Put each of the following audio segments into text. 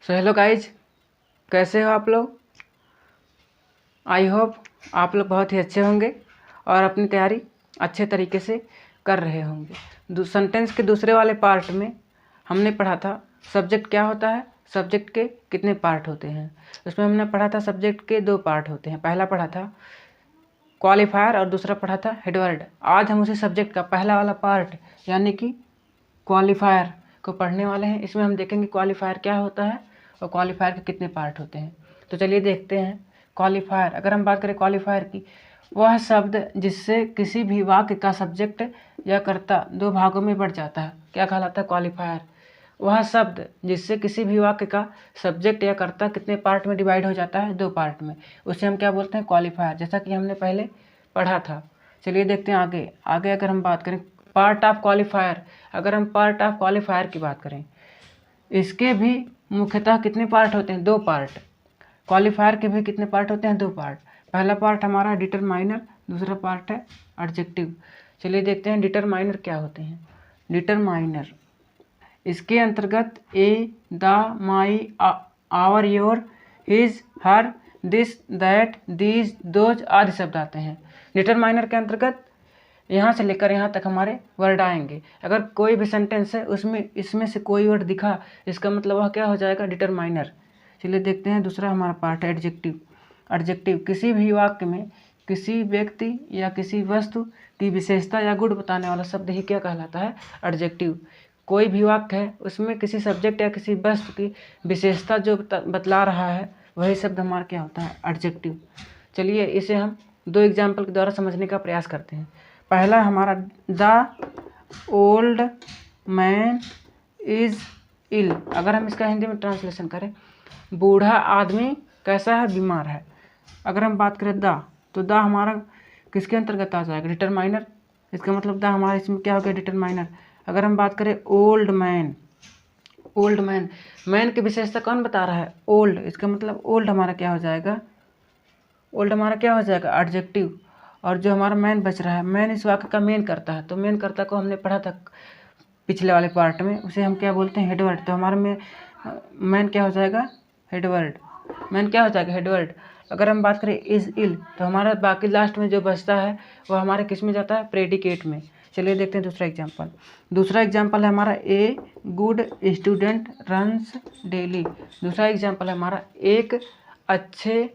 So hello guys, कैसे हो आप लोग। आई होप आप लोग बहुत ही अच्छे होंगे और अपनी तैयारी अच्छे तरीके से कर रहे होंगे। सेंटेंस के दूसरे वाले पार्ट में हमने पढ़ा था सब्जेक्ट क्या होता है, सब्जेक्ट के कितने पार्ट होते हैं। उसमें हमने पढ़ा था सब्जेक्ट के 2 पार्ट होते हैं। पहला पढ़ा था क्वालिफायर और दूसरा पढ़ा था हेडवर्ड। आज हम उसी सब्जेक्ट का पहला वाला पार्ट यानी कि क्वालिफायर को पढ़ने वाले हैं। इसमें हम देखेंगे क्वालिफायर क्या होता है और क्वालिफायर के कितने पार्ट होते हैं। तो चलिए देखते हैं। क्वालिफायर, अगर हम बात करें क्वालिफायर की, वह शब्द जिससे किसी भी वाक्य का सब्जेक्ट या कर्ता 2 भागों में बढ़ जाता है, क्या कहलाता है, क्वालिफायर। वह शब्द जिससे किसी भी वाक्य का सब्जेक्ट या कर्ता कितने पार्ट में डिवाइड हो जाता है, 2 पार्ट में, उसे हम क्या बोलते हैं, क्वालिफायर, जैसा कि हमने पहले पढ़ा था। चलिए देखते हैं आगे। अगर हम बात करें पार्ट ऑफ क्वालिफायर, अगर हम पार्ट ऑफ क्वालिफायर की बात करें, इसके भी मुख्यतः कितने पार्ट होते हैं, 2 पार्ट। क्वालिफायर के भी कितने पार्ट होते हैं, 2 पार्ट। पहला पार्ट हमारा डिटरमाइनर, दूसरा पार्ट है एडजेक्टिव। चलिए देखते हैं डिटरमाइनर क्या होते हैं। डिटरमाइनर, इसके अंतर्गत a, the, my, our, your, his, her, this, that, these, those आदि शब्द आते हैं। डिटरमाइनर के अंतर्गत यहाँ से लेकर यहाँ तक हमारे वर्ड आएंगे। अगर कोई भी सेंटेंस है उसमें इसमें से कोई वर्ड दिखा, इसका मतलब वह क्या हो जाएगा, डिटरमाइनर। चलिए देखते हैं दूसरा हमारा पार्ट है एडजेक्टिव। एडजेक्टिव, किसी भी वाक्य में किसी व्यक्ति या किसी वस्तु की विशेषता या गुण बताने वाला शब्द ही क्या कहलाता है, एडजेक्टिव। कोई भी वाक्य है उसमें किसी सब्जेक्ट या किसी वस्तु की विशेषता जो बतला रहा है, वही शब्द हमारा क्या होता है, एडजेक्टिव। चलिए इसे हम 2 एग्जाम्पल के द्वारा समझने का प्रयास करते हैं। पहला हमारा, the old man is ill. अगर हम इसका हिंदी में ट्रांसलेशन करें, बूढ़ा आदमी कैसा है, बीमार है। अगर हम बात करें द, तो द हमारा किसके अंतर्गत आ जाएगा, डिटरमाइनर। इसका मतलब द हमारा इसमें क्या हो गया, डिटरमाइनर। अगर हम बात करें old man, old man, man की विशेषता कौन बता रहा है, ओल्ड। इसका मतलब ओल्ड हमारा क्या हो जाएगा, ओल्ड हमारा क्या हो जाएगा, एडजेक्टिव। और जो हमारा मैन बच रहा है, मैन इस वाक्य का मेन करता है, तो मेन करता को हमने पढ़ा था पिछले वाले पार्ट में, उसे हम क्या बोलते हैं, हेडवर्ड। तो हमारा में मैन क्या हो जाएगा, हेडवर्ड। मैन क्या हो जाएगा, हेडवर्ड। अगर हम बात करें इज इल, तो हमारा बाकी लास्ट में जो बचता है वो हमारे किस में जाता है, प्रेडिकेट में। चलिए देखते हैं दूसरा एग्जाम्पल। दूसरा एग्जाम्पल है हमारा, a good student runs daily. दूसरा एग्जाम्पल है हमारा, एक अच्छे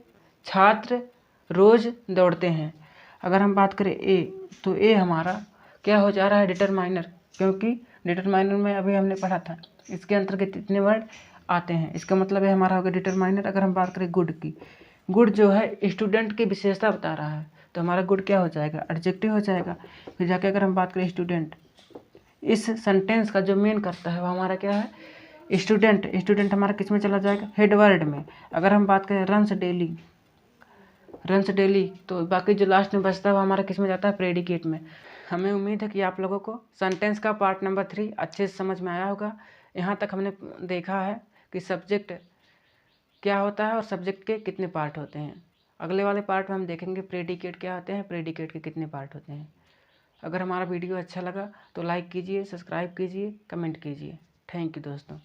छात्र रोज दौड़ते हैं। अगर हम बात करें ए, तो ए हमारा क्या हो जा रहा है, डिटरमाइनर, क्योंकि डिटरमाइनर में अभी हमने पढ़ा था इसके अंतर्गत इतने वर्ड आते हैं। इसका मतलब है हमारा होगा डिटरमाइनर। अगर हम बात करें गुड की, गुड जो है स्टूडेंट की विशेषता बता रहा है, तो हमारा गुड क्या हो जाएगा, एडजेक्टिव हो जाएगा। फिर जाके अगर हम बात करें स्टूडेंट, इस सेंटेंस का जो मेन करता है वो हमारा क्या है, स्टूडेंट। स्टूडेंट हमारा किस में चला जाएगा, हेडवर्ड में। अगर हम बात करें रन्स डेली, रन्स डेली, तो बाकी जो लास्ट में बचता है वो हमारा किस में जाता है, प्रेडिकेट में। हमें उम्मीद है कि आप लोगों को सेंटेंस का पार्ट नंबर 3 अच्छे से समझ में आया होगा। यहाँ तक हमने देखा है कि सब्जेक्ट क्या होता है और सब्जेक्ट के कितने पार्ट होते हैं। अगले वाले पार्ट में हम देखेंगे प्रेडिकेट क्या होते हैं, प्रेडिकेट के कितने पार्ट होते हैं। अगर हमारा वीडियो अच्छा लगा तो लाइक कीजिए, सब्सक्राइब कीजिए, कमेंट कीजिए। थैंक यू दोस्तों।